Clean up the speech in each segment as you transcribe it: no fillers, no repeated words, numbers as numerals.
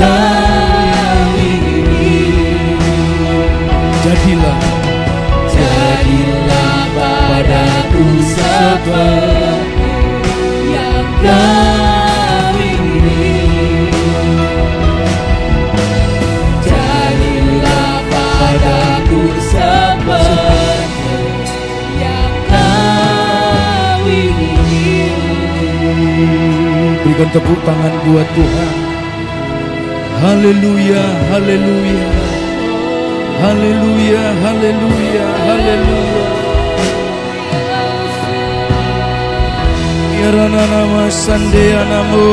Kau ingini. Jadilah padaku seperti yang Kau ingini. Jadilah padaku seperti yang Kau ingini. berikan tepuk tangan buat Tuhan. Haleluya, haleluya, haleluya, haleluya, haleluya. Yarana nama sandea namo,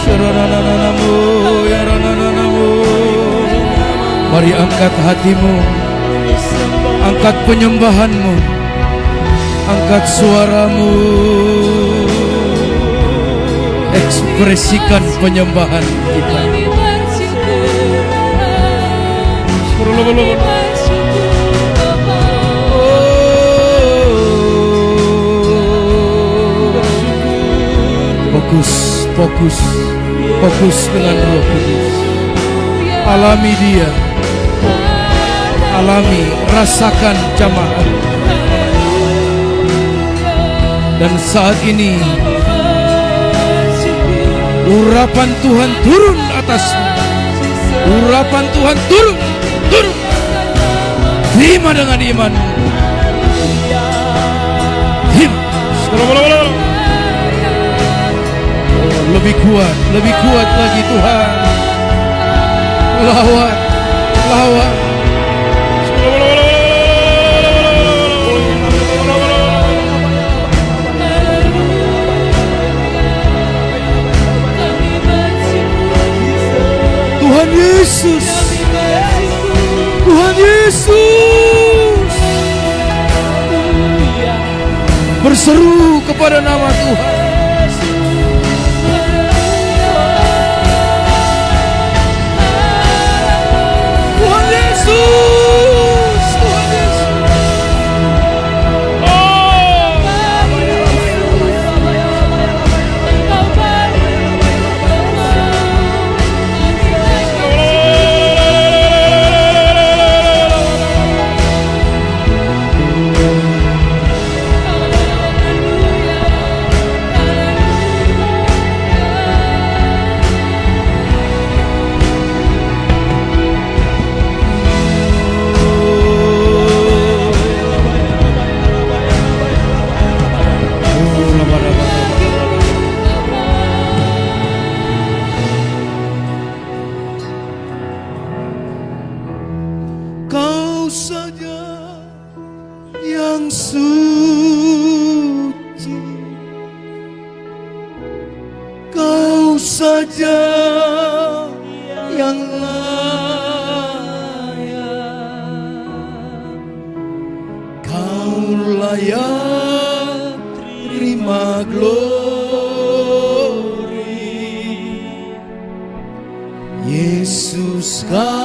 Yarana namo, Yarana namo. Mari angkat hatimu, angkat penyembahanmu, angkat suaramu, ekspresikan penyembahan kita. Fokus, fokus, fokus dengan Roh Kudus. Alami dia, alami, rasakan jamaah. Dan saat ini urapan Tuhan turun atasmu. Urapan Tuhan turun, turun. Terima dengan iman. Lebih kuat lagi Tuhan. Lawan, lawan. Tuhan Yesus, Tuhan Yesus, berseru kepada nama Tuhan. Tuhan Yesus, Tuhan Yesus. Kau saja yang suci, Kau saja yang layak, Kau layak terima glory. Yesus Kau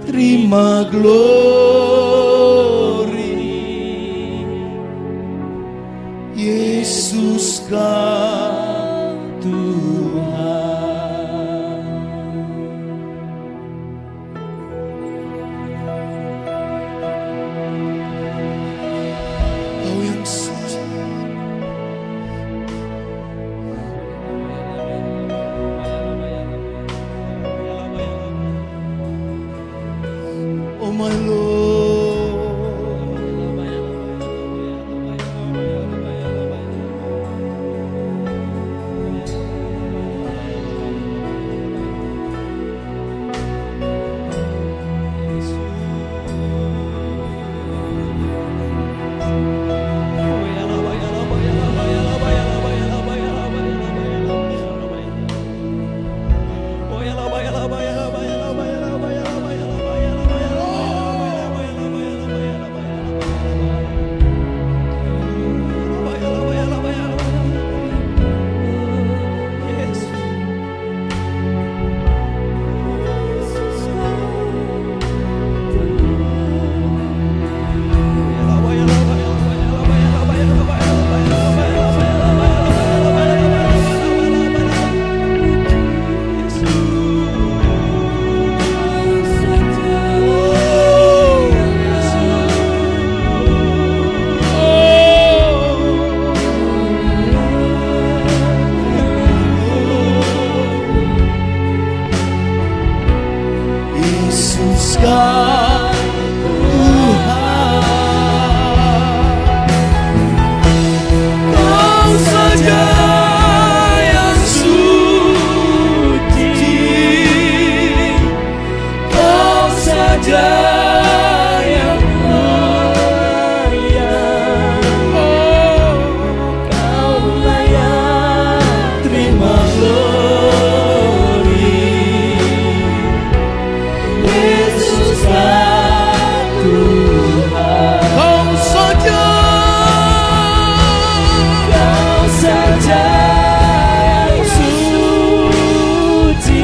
terima glory. Yesus Kau Tuhan. Kau yang suci, oh my Lord. Yesuskan Tuhan. Kau saja yang suci, Kau saja yang layak. Oh, Kau layak terima glory. Yesus kan Tuhan. Kau saja yang suci,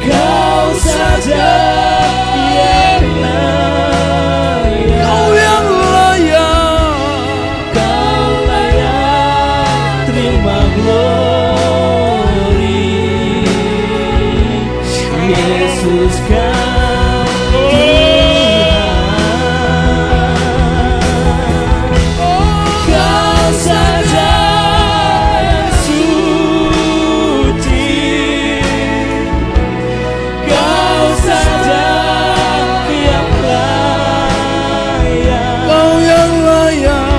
Kau saja yang layak. Kau yang layak, Kau layak terima glory. Yesus kan Tuhan. Kau saja yang suci, Kau saja yang layak. Kau yang layak,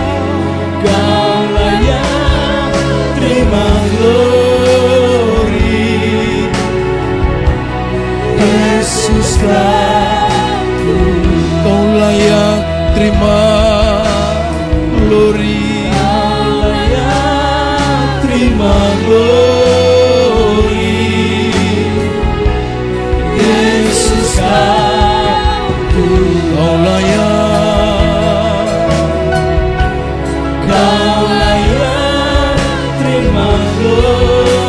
Kau layak terima glory. Yesus kan Tuhan. Kau layak terima glory. Kau layak terima glory. Yesus kan Tuhan. Kau layak, Kau layak terima glory.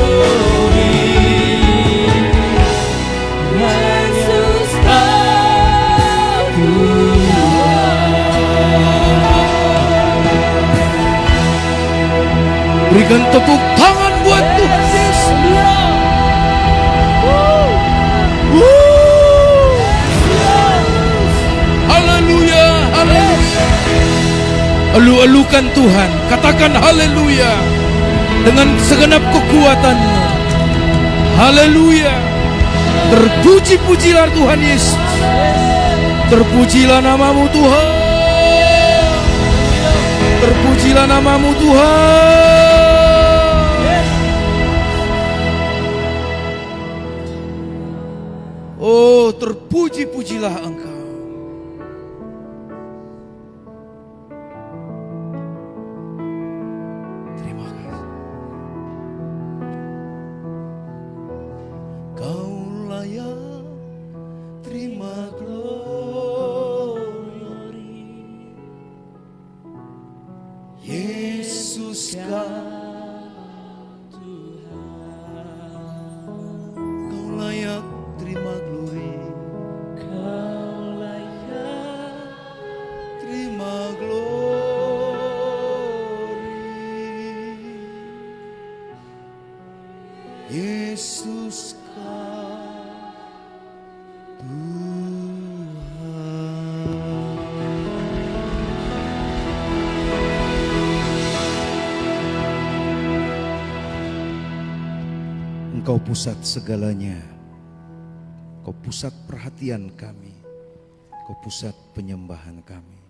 Yesus kan Tuhan. Berikan tepuk tangan buat Tuhan Yesus. Haleluya, haleluya. Elu-elukan Tuhan, katakan haleluya dengan segenap kekuatanmu. Haleluya. Terpuji-pujilah Tuhan Yesus. Terpujilah namamu Tuhan. Terpujilah namamu Tuhan. Oh, terpuji-pujilah Engkau. Terima kasih. Kau layak terima glory. Yesus kan Tuhan. Kau layak terima glory. Kau layak terima glory. Yesus kan Tuhan. Engkau pusat segalanya. Kau pusat perhatian kami. Kau pusat penyembahan kami.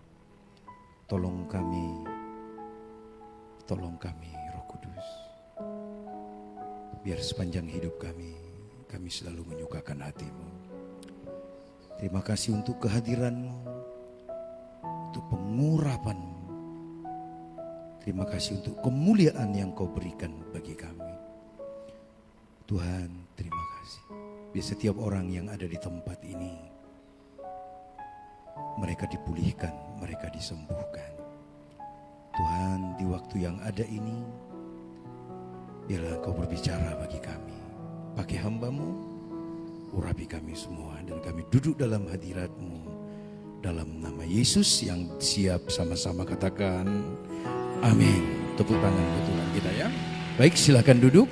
Tolong kami, Roh Kudus. Biar sepanjang hidup kami selalu menyukakan hati-Mu. Terima kasih untuk kehadiran-Mu, untuk pengurapan-Mu. Terima kasih untuk kemuliaan yang Kau berikan bagi kami. Tuhan, terima kasih. Biar setiap orang yang ada di tempat ini, mereka dipulihkan, mereka disembuhkan. Tuhan, di waktu yang ada ini, biarlah Kau berbicara bagi kami. Pakai hamba-Mu, urapi kami semua, dan kami duduk dalam hadirat-Mu. Dalam nama Yesus yang siap, sama-sama katakan amin. Tepuk tangan buat Tuhan kita ya. Baik, silakan duduk.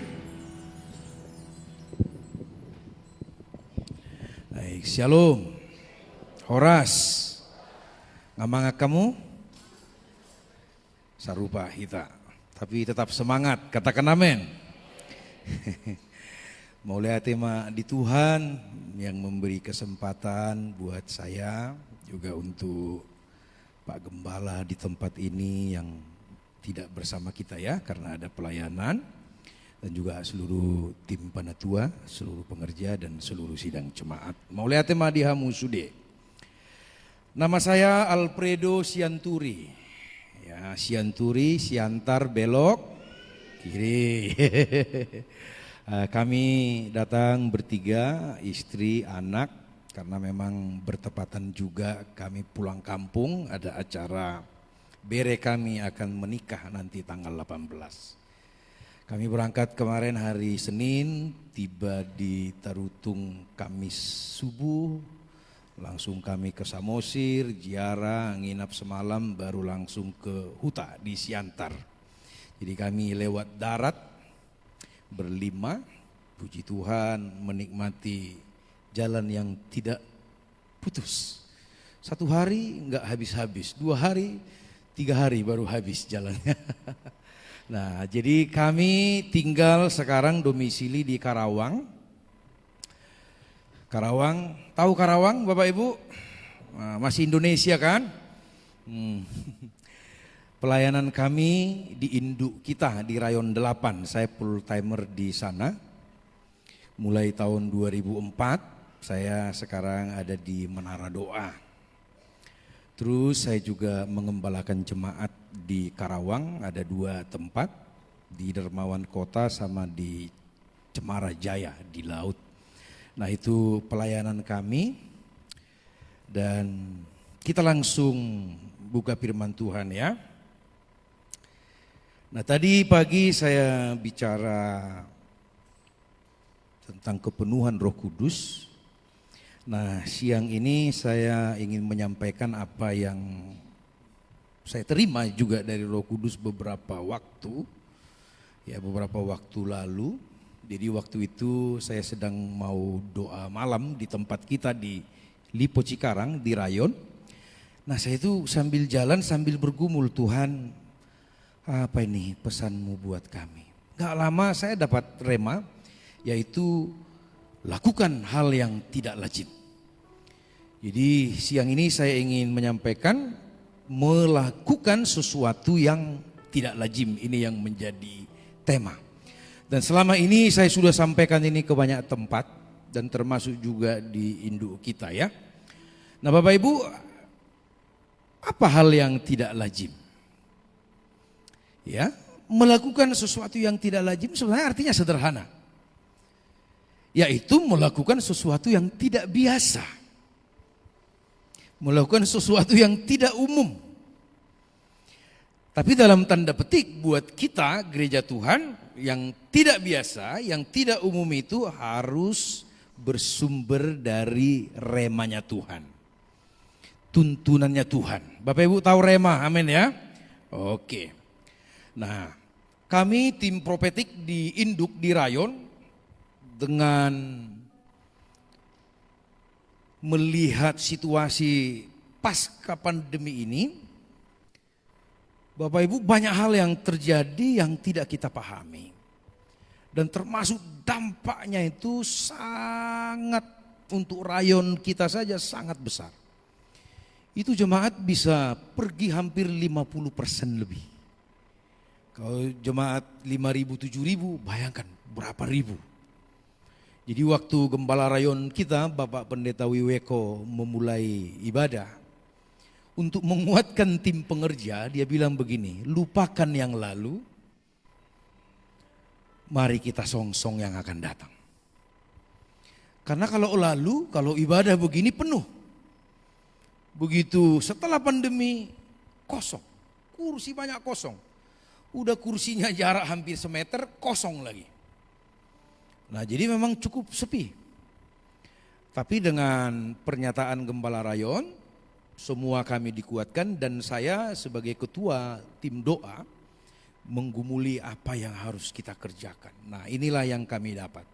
Baik, shalom. Horas, ngamangak kamu? Sarupa hita, tapi tetap semangat, katakan amin. Mau lihat tema di Tuhan yang memberi kesempatan buat saya, juga untuk Pak Gembala di tempat ini yang tidak bersama kita ya karena ada pelayanan, dan juga seluruh tim panatua, seluruh pengerja dan seluruh sidang jemaat. Mau lihat tema di Hamusude. Nama saya Alfredo Sianturi. Ya, Sianturi, Siantar belok kiri. Kami datang bertiga, istri, anak, karena memang bertepatan juga kami pulang kampung, ada acara bere kami akan menikah nanti tanggal 18. Kami berangkat kemarin hari Senin, tiba di Tarutung Kamis subuh, langsung kami ke Samosir, ziarah, nginap semalam, baru langsung ke Huta di Siantar. Jadi kami lewat darat, berlima, puji Tuhan, menikmati jalan yang tidak putus. 1 hari enggak habis-habis, 2 hari, 3 hari baru habis jalannya. Nah, jadi kami tinggal sekarang domisili di Karawang. Karawang, tahu Karawang Bapak Ibu? Nah, masih Indonesia kan? Pelayanan kami di induk kita di Rayon 8, saya full timer di sana. Mulai tahun 2004, saya sekarang ada di Menara Doa. Terus saya juga mengembalakan jemaat di Karawang, ada 2 tempat, di Dermawan Kota sama di Cemara Jaya di laut. Nah, itu pelayanan kami, dan kita langsung buka firman Tuhan ya. Nah, tadi pagi saya bicara tentang kepenuhan Roh Kudus. Nah, siang ini saya ingin menyampaikan apa yang saya terima juga dari Roh Kudus beberapa waktu lalu. Jadi waktu itu saya sedang mau doa malam di tempat kita di Lipo Cikarang di Rayon. Nah, saya itu sambil jalan sambil bergumul, Tuhan, apa ini pesanmu buat kami? Gak lama saya dapat rema, yaitu lakukan hal yang tidak lazim. Jadi siang ini saya ingin menyampaikan melakukan sesuatu yang tidak lazim, ini yang menjadi tema. Dan selama ini saya sudah sampaikan ini ke banyak tempat dan termasuk juga di induk kita ya. Nah, Bapak Ibu, apa hal yang tidak lazim? Ya, melakukan sesuatu yang tidak lazim sebenarnya artinya sederhana, yaitu melakukan sesuatu yang tidak biasa, melakukan sesuatu yang tidak umum. Tapi dalam tanda petik buat kita gereja Tuhan, yang tidak biasa, yang tidak umum itu harus bersumber dari remanya Tuhan, tuntunannya Tuhan. Bapak Ibu tahu rema, amin ya? Oke. Nah, kami tim profetik di induk di Rayon dengan melihat situasi pasca pandemi ini, Bapak Ibu, banyak hal yang terjadi yang tidak kita pahami. Dan termasuk dampaknya itu sangat, untuk rayon kita saja sangat besar. Itu jemaat bisa pergi hampir 50% lebih. Kalau jemaat 5.000, 7.000, bayangkan berapa ribu. Jadi waktu gembala rayon kita, Bapak Pendeta Wiweko memulai ibadah, untuk menguatkan tim pengerja, dia bilang begini, lupakan yang lalu, mari kita songsong yang akan datang. Karena kalau lalu, kalau ibadah begini penuh. Begitu setelah pandemi, kosong, kursi banyak kosong. Udah kursinya jarak hampir semeter, kosong lagi. Nah, jadi memang cukup sepi. Tapi dengan pernyataan Gembala Rayon, semua kami dikuatkan, dan saya sebagai ketua tim doa menggumuli apa yang harus kita kerjakan. Nah, inilah yang kami dapat,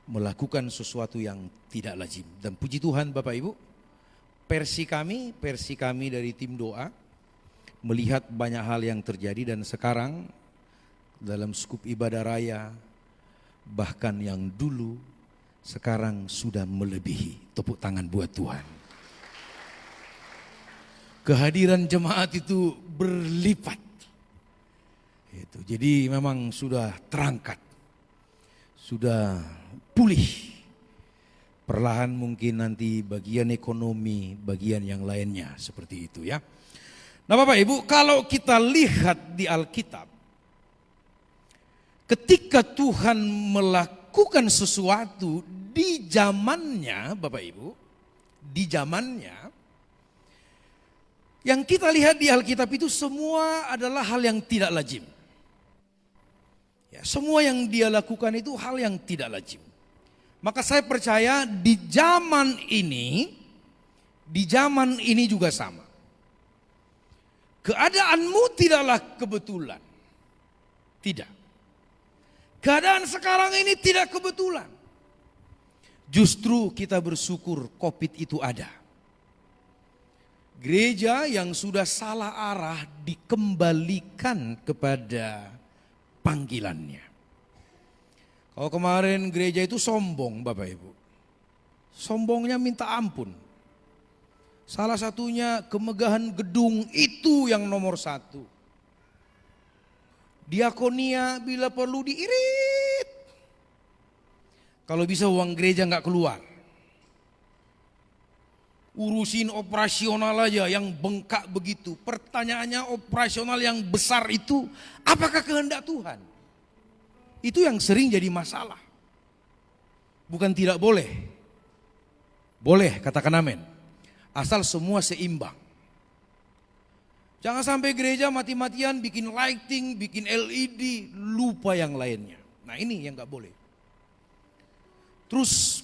melakukan sesuatu yang tidak lazim. Dan puji Tuhan Bapak Ibu, versi kami dari tim doa melihat banyak hal yang terjadi, dan sekarang dalam skup ibadah raya bahkan yang dulu sekarang sudah melebihi. Tepuk tangan buat Tuhan. Kehadiran jemaat itu berlipat. Jadi memang sudah terangkat, sudah pulih. Perlahan mungkin nanti bagian ekonomi, bagian yang lainnya seperti itu ya. Nah Bapak Ibu, kalau kita lihat di Alkitab, ketika Tuhan melakukan sesuatu di zamannya, Bapak Ibu, di zamannya, yang kita lihat di Alkitab itu semua adalah hal yang tidak lazim. Ya, semua yang dia lakukan itu hal yang tidak lazim. Maka saya percaya di zaman ini juga sama. Keadaanmu tidaklah kebetulan. Tidak. Keadaan sekarang ini tidak kebetulan. Justru kita bersyukur COVID itu ada. Gereja yang sudah salah arah dikembalikan kepada panggilannya. Kalau kemarin gereja itu sombong Bapak Ibu. Sombongnya minta ampun. Salah satunya kemegahan gedung itu yang nomor satu. Diakonia bila perlu diirit. Kalau bisa uang gereja nggak keluar. Urusin operasional aja yang bengkak begitu. Pertanyaannya operasional yang besar itu apakah kehendak Tuhan? Itu yang sering jadi masalah. Bukan tidak boleh. Boleh, katakan amin. Asal semua seimbang. Jangan sampai gereja mati-matian bikin lighting, bikin LED, lupa yang lainnya. Nah ini yang gak boleh. Terus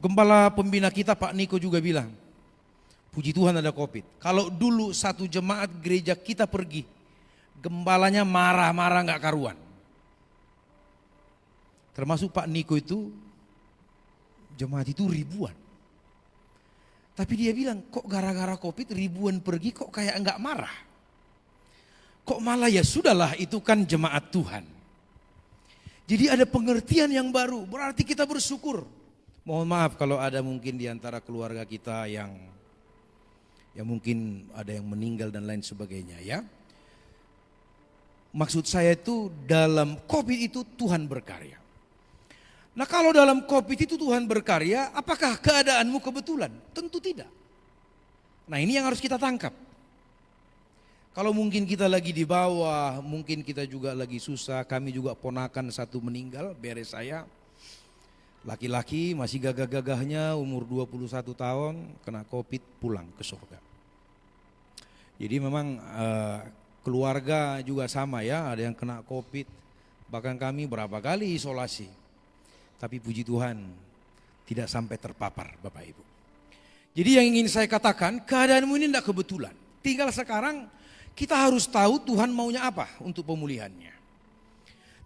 gembala pembina kita Pak Niko juga bilang, puji Tuhan ada COVID. Kalau dulu satu jemaat gereja kita pergi, gembalanya marah-marah gak karuan. Termasuk Pak Niko itu, jemaat itu ribuan. Tapi dia bilang, kok gara-gara COVID ribuan pergi kok kayak enggak marah. Kok malah ya sudahlah itu kan jemaat Tuhan. Jadi ada pengertian yang baru, berarti kita bersyukur. Mohon maaf kalau ada mungkin di antara keluarga kita yang mungkin ada yang meninggal dan lain sebagainya ya. Maksud saya itu dalam COVID itu Tuhan berkarya. Nah kalau dalam COVID itu Tuhan berkarya, apakah keadaanmu kebetulan? Tentu tidak. Nah ini yang harus kita tangkap. Kalau mungkin kita lagi di bawah, mungkin kita juga lagi susah, kami juga ponakan satu meninggal, beres saya. Laki-laki masih gagah-gagahnya umur 21 tahun, kena COVID pulang ke surga. Jadi memang keluarga juga sama ya, ada yang kena COVID, bahkan kami berapa kali isolasi. Tapi puji Tuhan tidak sampai terpapar Bapak Ibu. Jadi yang ingin saya katakan, keadaanmu ini tidak kebetulan. Tinggal sekarang kita harus tahu Tuhan maunya apa untuk pemulihannya.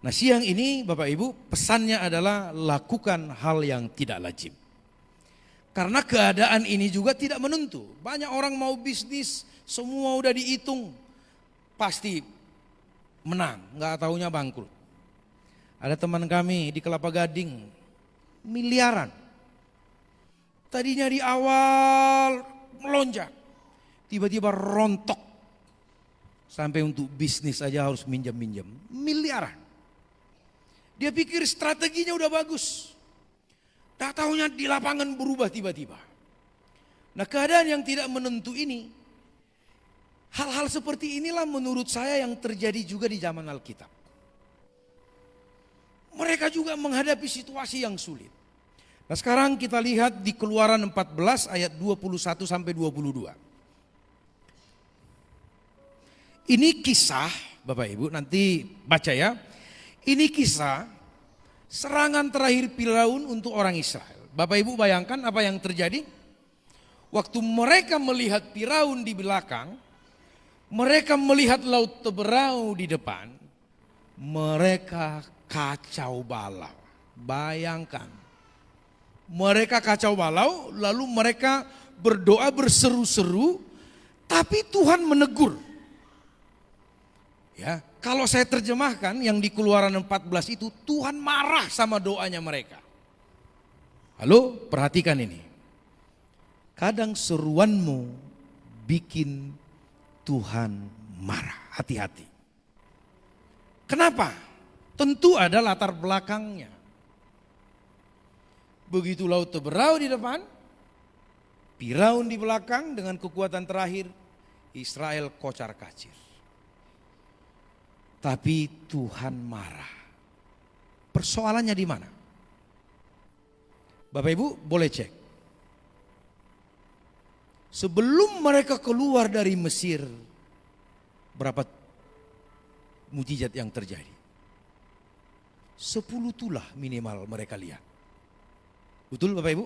Nah siang ini Bapak Ibu pesannya adalah lakukan hal yang tidak lazim. Karena keadaan ini juga tidak menentu. Banyak orang mau bisnis, semua udah dihitung. Pasti menang, gak taunya bangkrut. Ada teman kami di Kelapa Gading, miliaran. Tadinya di awal melonjak, tiba-tiba rontok. Sampai untuk bisnis aja harus minjam-minjam, miliaran. Dia pikir strateginya udah bagus. Tak taunya di lapangan berubah tiba-tiba. Nah keadaan yang tidak menentu ini, hal-hal seperti inilah menurut saya yang terjadi juga di zaman Alkitab. Mereka juga menghadapi situasi yang sulit. Nah sekarang kita lihat di Keluaran 14 ayat 21 sampai 22. Ini kisah, Bapak Ibu nanti baca ya. Ini kisah serangan terakhir Firaun untuk orang Israel. Bapak Ibu bayangkan apa yang terjadi? Waktu mereka melihat Firaun di belakang, mereka melihat laut Teberau di depan, mereka kacau balau. Bayangkan. Mereka kacau balau, lalu mereka berdoa berseru-seru, tapi Tuhan menegur. Ya, kalau saya terjemahkan yang di Keluaran 14 itu, Tuhan marah sama doanya mereka. Halo, perhatikan ini. Kadang seruanmu bikin Tuhan marah. Hati-hati. Kenapa? Tentu ada latar belakangnya. Begitu laut terberau di depan, Firaun di belakang dengan kekuatan terakhir, Israel kocar kacir. Tapi Tuhan marah. Persoalannya di mana? Bapak Ibu boleh cek. Sebelum mereka keluar dari Mesir, berapa mujizat yang terjadi? 10 tulah minimal mereka lihat. Betul Bapak Ibu?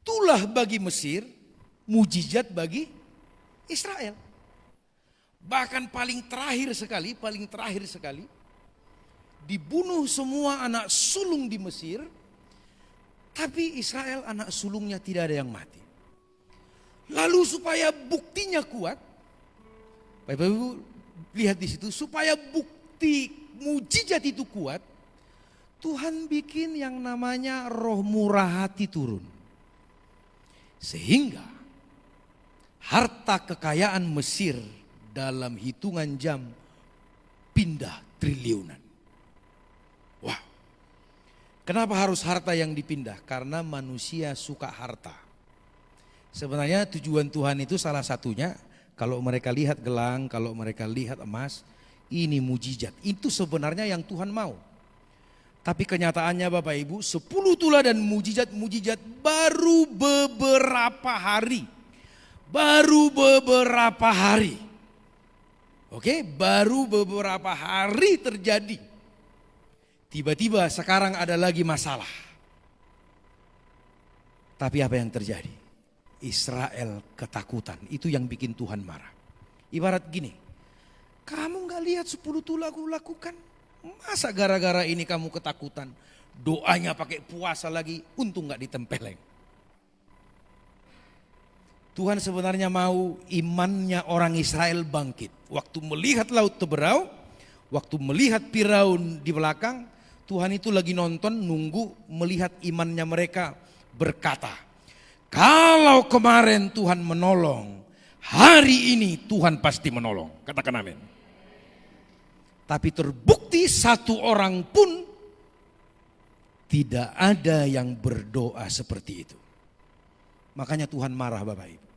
Tulah bagi Mesir, mujizat bagi Israel. Bahkan paling terakhir sekali, dibunuh semua anak sulung di Mesir, tapi Israel anak sulungnya tidak ada yang mati. Lalu supaya buktinya kuat, Bapak Ibu lihat di situ, supaya bukti mujizat itu kuat, Tuhan bikin yang namanya roh murah hati turun. Sehingga harta kekayaan Mesir dalam hitungan jam pindah triliunan. Wah, kenapa harus harta yang dipindah? Karena manusia suka harta. Sebenarnya tujuan Tuhan itu salah satunya, kalau mereka lihat gelang, kalau mereka lihat emas, ini mujizat. Itu sebenarnya yang Tuhan mau. Tapi kenyataannya Bapak Ibu, 10 tulah dan mujizat baru beberapa hari. Oke, baru beberapa hari terjadi. Tiba-tiba sekarang ada lagi masalah. Tapi apa yang terjadi? Israel ketakutan. Itu yang bikin Tuhan marah. Ibarat gini, kamu gak lihat 10 tulah aku lakukan? Masa gara-gara ini kamu ketakutan? Doanya pakai puasa lagi, untung gak ditempeleng. Tuhan sebenarnya mau imannya orang Israel bangkit. Waktu melihat laut terberau, waktu melihat Firaun di belakang, Tuhan itu lagi nonton, nunggu melihat imannya mereka, berkata, kalau kemarin Tuhan menolong, hari ini Tuhan pasti menolong. Katakan amin. Tapi terbukti satu orang pun tidak ada yang berdoa seperti itu. Makanya Tuhan marah Bapak Ibu.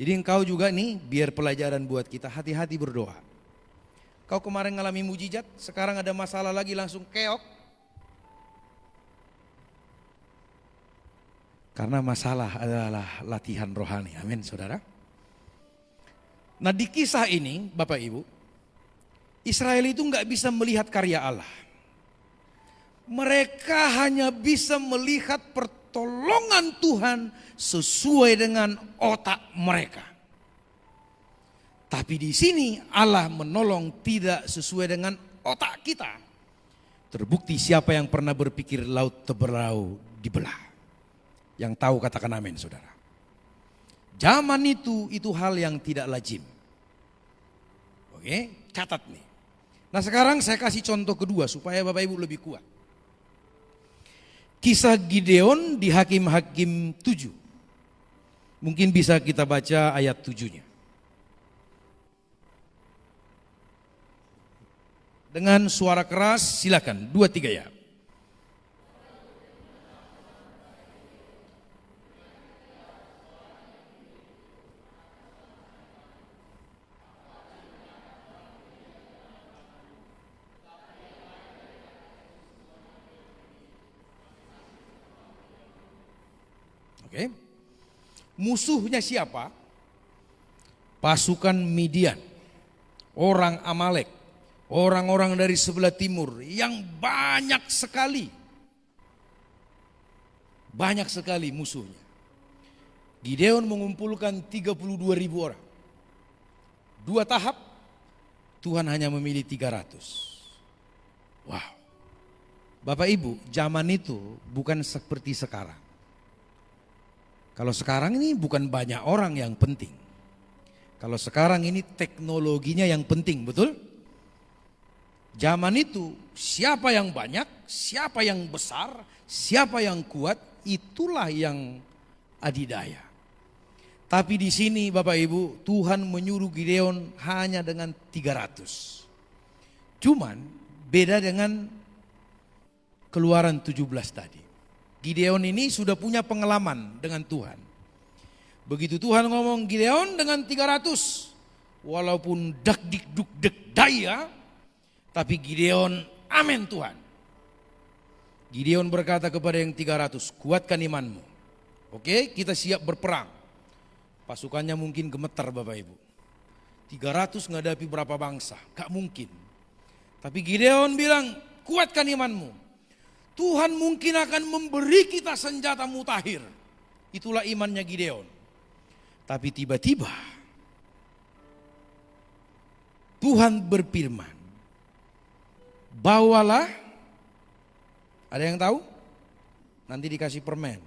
Jadi engkau juga nih, biar pelajaran buat kita, hati-hati berdoa. Kau kemarin ngalami mujizat, sekarang ada masalah lagi langsung keok. Karena masalah adalah latihan rohani, amin saudara. Nah di kisah ini Bapak Ibu, Israel itu nggak bisa melihat karya Allah. Mereka hanya bisa melihat pertolongan Tuhan sesuai dengan otak mereka. Tapi di sini Allah menolong tidak sesuai dengan otak kita. Terbukti siapa yang pernah berpikir laut terberau dibelah. Yang tahu katakan amin saudara. Zaman itu hal yang tidak lazim. Oke, catat nih. Nah sekarang saya kasih contoh kedua supaya Bapak Ibu lebih kuat. Kisah Gideon di Hakim-Hakim 7. Mungkin bisa kita baca ayat 7-nya. Dengan suara keras silakan, 2-3 ya. Oke. Musuhnya siapa? Pasukan Midian, orang Amalek, orang-orang dari sebelah timur yang banyak sekali. Banyak sekali musuhnya. Gideon mengumpulkan 32.000 orang. 2 tahap, Tuhan hanya memilih 300. Wow. Bapak Ibu, zaman itu bukan seperti sekarang. Kalau sekarang ini bukan banyak orang yang penting. Kalau sekarang ini teknologinya yang penting, betul? Zaman itu siapa yang banyak, siapa yang besar, siapa yang kuat, itulah yang adidaya. Tapi di sini Bapak Ibu, Tuhan menyuruh Gideon hanya dengan 300. Cuman beda dengan Keluaran 17 tadi. Gideon ini sudah punya pengalaman dengan Tuhan. Begitu Tuhan ngomong Gideon dengan 300, walaupun dak dik duk dek daya, tapi Gideon amin Tuhan. Gideon berkata kepada yang 300, kuatkan imanmu. Oke, kita siap berperang. Pasukannya mungkin gemetar Bapak Ibu. 300 menghadapi berapa bangsa, gak mungkin. Tapi Gideon bilang, kuatkan imanmu. Tuhan mungkin akan memberi kita senjata mutakhir. Itulah imannya Gideon. Tapi tiba-tiba Tuhan berfirman, bawalah, ada yang tahu? Nanti dikasih permen.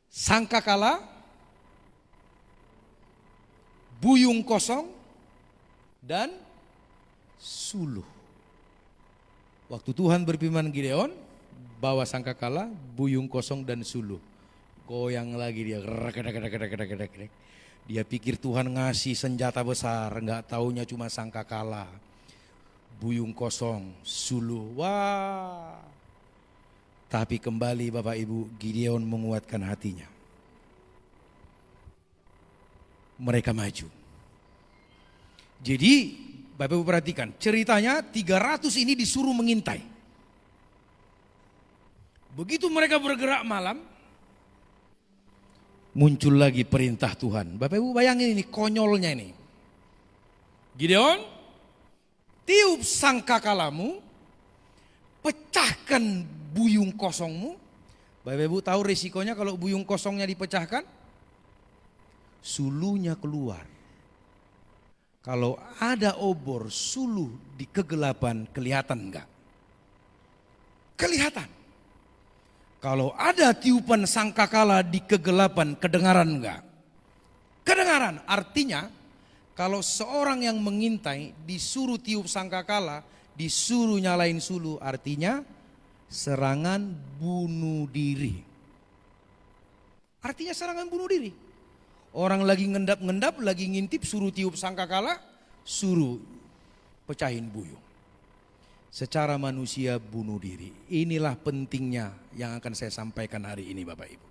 Sangkakala, buyung kosong, dan suluh. Waktu Tuhan berfirman Gideon, bawa sangkakala, buyung kosong dan suluh. Goyang lagi dia. Dia pikir Tuhan ngasih senjata besar, enggak taunya cuma sangkakala, buyung kosong, suluh. Wah. Tapi kembali Bapak Ibu, Gideon menguatkan hatinya. Mereka maju. Jadi Bapak Ibu perhatikan, ceritanya 300 ini disuruh mengintai. Begitu mereka bergerak malam, muncul lagi perintah Tuhan. Bapak Ibu bayangin ini konyolnya ini. Gideon, tiup sangkakalamu, pecahkan buyung kosongmu. Bapak Ibu tahu resikonya kalau buyung kosongnya dipecahkan? Suluhnya keluar. Kalau ada obor suluh di kegelapan, kelihatan enggak? Kelihatan. Kalau ada tiupan sangkakala di kegelapan, kedengaran enggak? Kedengaran. Artinya kalau seorang yang mengintai disuruh tiup sangkakala, disuruh nyalain suluh, artinya serangan bunuh diri. Artinya serangan bunuh diri. Orang lagi ngendap-ngendap, lagi ngintip, suruh tiup sangkakala, suruh pecahin buyung. Secara manusia bunuh diri. Inilah pentingnya yang akan saya sampaikan hari ini Bapak Ibu.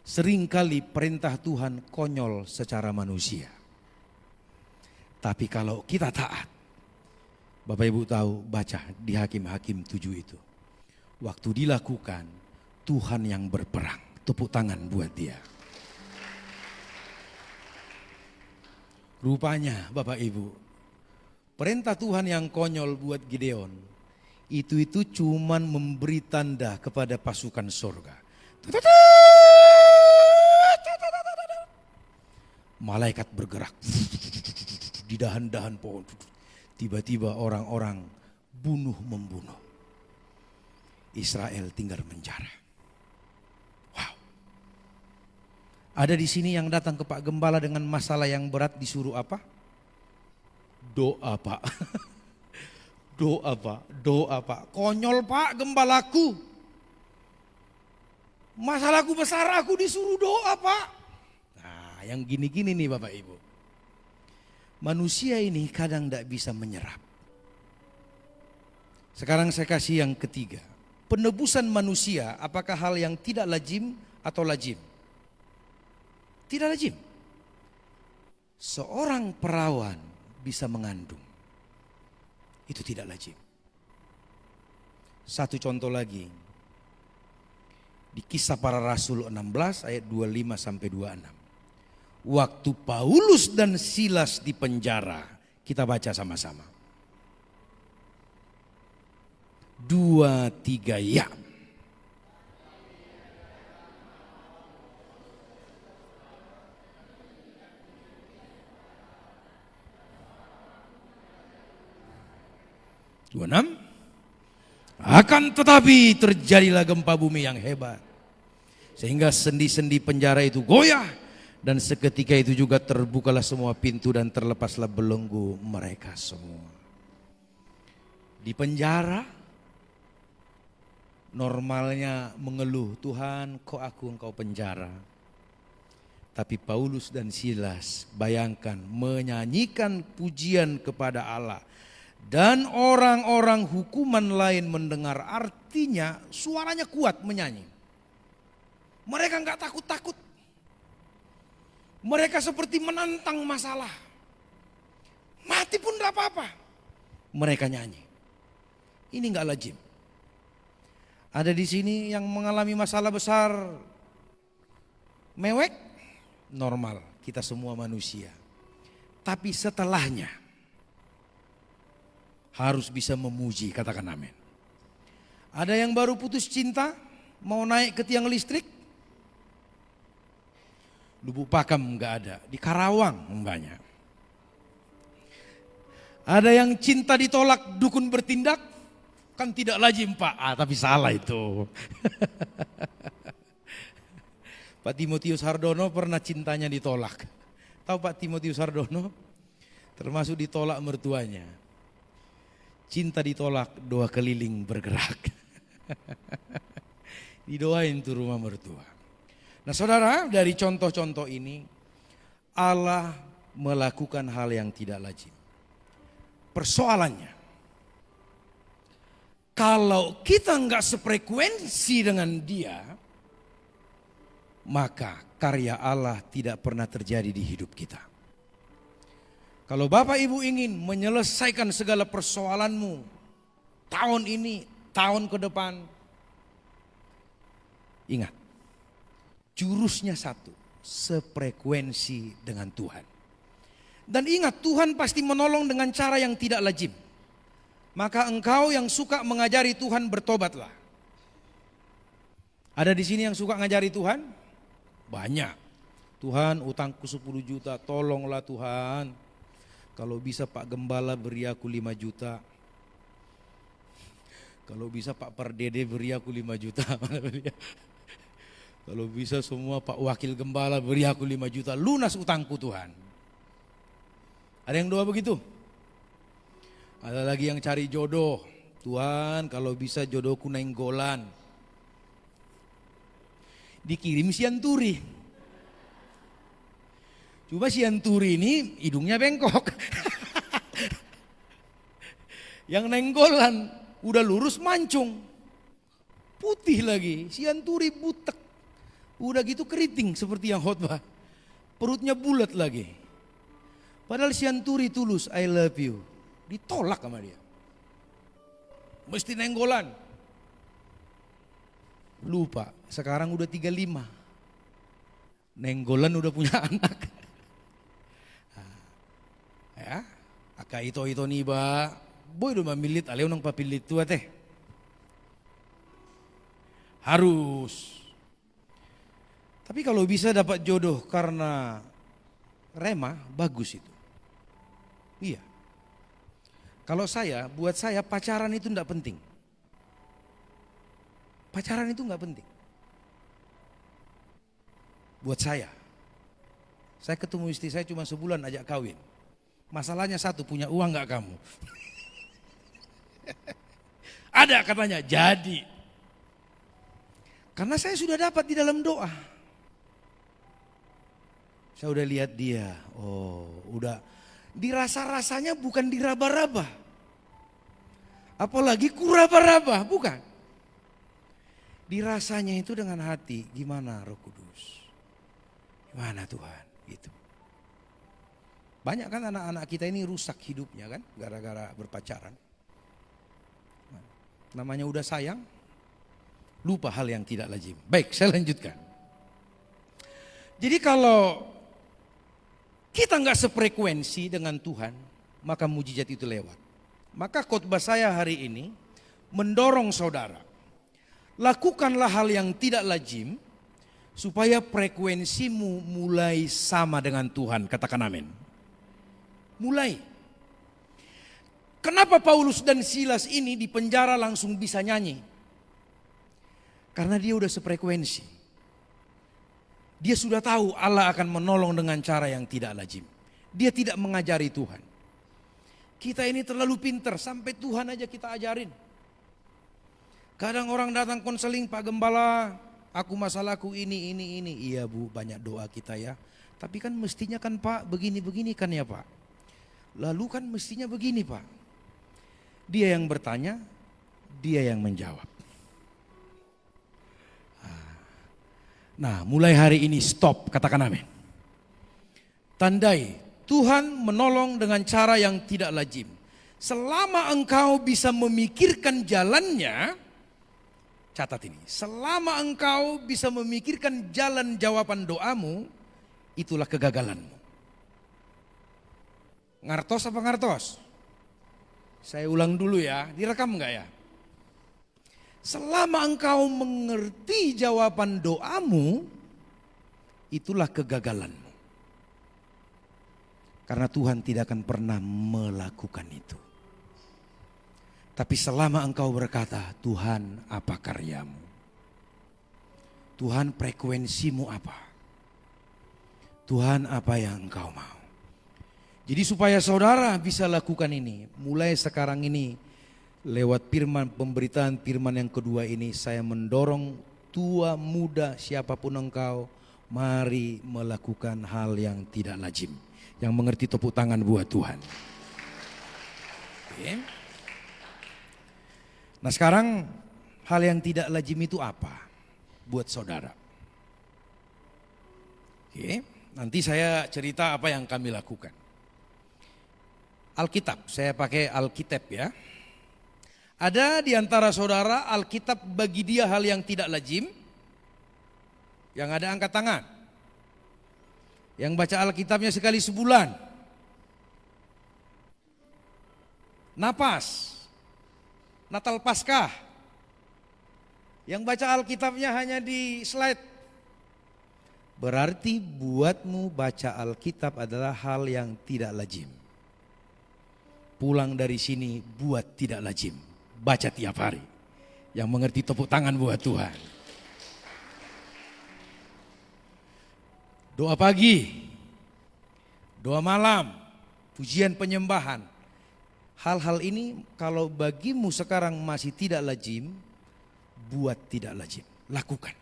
Seringkali perintah Tuhan konyol secara manusia. Tapi kalau kita taat, Bapak Ibu tahu, baca di Hakim-Hakim 7 itu. Waktu dilakukan, Tuhan yang berperang. Tepuk tangan buat dia. Rupanya Bapak Ibu, perintah Tuhan yang konyol buat Gideon, itu cuman memberi tanda kepada pasukan surga. Malaikat bergerak di dahan-dahan pohon. Tiba-tiba orang-orang bunuh-membunuh. Israel tinggal menjara. Wow. Ada di sini yang datang ke Pak Gembala dengan masalah yang berat disuruh apa? Doa Pak. Doa Pak, doa Pak. Konyol Pak Gembalaku. Masalahku besar, aku disuruh doa Pak. Nah yang gini-gini nih Bapak Ibu. Manusia ini kadang tidak bisa menyerap. Sekarang saya kasih yang ketiga. Penebusan manusia apakah hal yang tidak lazim atau lazim? Tidak lazim. Seorang perawan bisa mengandung. Itu tidak lazim. Satu contoh lagi. Di Kisah Para Rasul 16 ayat 25 sampai 26. Waktu Paulus dan Silas di penjara, kita baca sama-sama. 2, 3 ya. Akan tetapi terjadilah gempa bumi yang hebat, sehingga sendi-sendi penjara itu goyah Dan seketika itu juga terbukalah semua pintu dan terlepaslah belenggu mereka semua. Di penjara, normalnya mengeluh, Tuhan kok aku engkau penjara. Tapi Paulus dan Silas, bayangkan, menyanyikan pujian kepada Allah. Dan orang-orang hukuman lain mendengar, artinya suaranya kuat menyanyi. Mereka enggak takut-takut. Mereka seperti menantang masalah. Mati pun enggak apa-apa. Mereka nyanyi. Ini enggak lazim. Ada di sini yang mengalami masalah besar, mewek, normal. Kita semua manusia. Tapi setelahnya harus bisa memuji, katakan amin. Ada yang baru putus cinta, mau naik ke tiang listrik, Lubuk Pakam enggak ada, di Karawang banyak. Ada yang cinta ditolak, dukun bertindak, kan tidak lazim Pak, tapi salah itu. Pak Timotius Hardono pernah cintanya ditolak. Tahu Pak Timotius Hardono? Termasuk ditolak mertuanya. Cinta ditolak, doa keliling bergerak. Didoain tuh rumah mertua. Nah saudara, dari contoh-contoh ini Allah melakukan hal yang tidak lazim. Persoalannya, kalau kita enggak sefrekuensi dengan dia, maka karya Allah tidak pernah terjadi di hidup kita. Kalau Bapak Ibu ingin menyelesaikan segala persoalanmu tahun ini, tahun ke depan, ingat, jurusnya satu, sefrekuensi dengan Tuhan. Dan ingat, Tuhan pasti menolong dengan cara yang tidak lazim. Maka engkau yang suka mengajari Tuhan, bertobatlah. Ada di sini yang suka ngajari Tuhan? Banyak. Tuhan, utangku 10 juta, tolonglah Tuhan. Kalau bisa Pak Gembala beri aku 5 juta. Kalau bisa Pak Pardede beri aku 5 juta. Kalau bisa semua Pak Wakil Gembala beri aku 5 juta, lunas utangku Tuhan. Ada yang doa begitu? Ada lagi yang cari jodoh. Tuhan kalau bisa jodohku nenggolan. Dikirim sianturi. Coba sianturi ini hidungnya bengkok. Yang nenggolan udah lurus mancung. Putih lagi, sianturi butek. Udah gitu keriting seperti yang khotbah. Perutnya bulat lagi. Padahal sianturi tulus, I love you. Ditolak sama dia. Mesti nenggolan. Lupa, sekarang udah 35. Nenggolan udah punya anak. Ya, aka ito nih ba. Boy udah mamilit, aleo nang papilit tua teh. Harus. Tapi kalau bisa dapat jodoh karena rema, bagus itu. Iya. Kalau buat saya pacaran itu enggak penting. Pacaran itu enggak penting. Buat saya ketemu istri saya cuma sebulan ajak kawin. Masalahnya satu, punya uang enggak kamu? Ada katanya, jadi. Karena saya sudah dapat di dalam doa. Saya udah lihat dia, udah dirasa-rasanya bukan diraba-raba. Apalagi kuraba-raba, bukan. Dirasanya itu dengan hati, gimana Roh Kudus? Gimana Tuhan? Gitu. Banyak kan anak-anak kita ini rusak hidupnya kan, gara-gara berpacaran. Namanya udah sayang, lupa hal yang tidak lazim. Baik, saya lanjutkan. Jadi kalau kita nggak sefrekuensi dengan Tuhan, maka mujizat itu lewat. Maka khotbah saya hari ini mendorong saudara, lakukanlah hal yang tidak lazim supaya frekuensimu mulai sama dengan Tuhan. Katakan amin. Mulai. Kenapa Paulus dan Silas ini di penjara langsung bisa nyanyi? Karena dia udah sefrekuensi. Dia sudah tahu Allah akan menolong dengan cara yang tidak lazim. Dia tidak mengajari Tuhan. Kita ini terlalu pintar, sampai Tuhan aja kita ajarin. Kadang orang datang konseling, Pak Gembala, aku masalahku ini. Iya Bu, banyak doa kita ya. Tapi kan mestinya kan Pak, begini-begini kan ya Pak. Lalu kan mestinya begini Pak. Dia yang bertanya, dia yang menjawab. Nah, mulai hari ini stop, katakan amin. Tandai, Tuhan menolong dengan cara yang tidak lazim. Selama engkau bisa memikirkan jalannya, catat ini. Selama engkau bisa memikirkan jalan jawaban doamu, itulah kegagalanmu. Ngartos apa ngartos? Saya ulang dulu ya, direkam enggak ya? Selama engkau mengerti jawaban doamu, itulah kegagalanmu. Karena Tuhan tidak akan pernah melakukan itu. Tapi selama engkau berkata, Tuhan apa karyamu? Tuhan frekuensimu apa? Tuhan apa yang engkau mau? Jadi supaya saudara bisa lakukan ini, mulai sekarang ini, lewat firman, pemberitaan firman yang kedua ini, saya mendorong tua muda siapapun engkau, mari melakukan hal yang tidak lazim. Yang mengerti tepuk tangan buat Tuhan. Oke. Nah sekarang hal yang tidak lazim itu apa buat saudara? Oke, nanti saya cerita apa yang kami lakukan. Alkitab, saya pakai Alkitab ya. Ada di antara saudara Alkitab bagi dia hal yang tidak lazim? Yang ada angkat tangan. Yang baca Alkitabnya sekali sebulan. Napas. Natal Paskah. Yang baca Alkitabnya hanya di slide. Berarti buatmu baca Alkitab adalah hal yang tidak lazim. Pulang dari sini buat tidak lazim. Baca tiap hari. Yang mengerti tepuk tangan buat Tuhan. Doa pagi, doa malam, pujian penyembahan. Hal-hal ini kalau bagimu sekarang masih tidak lazim, buat tidak lazim. Lakukan.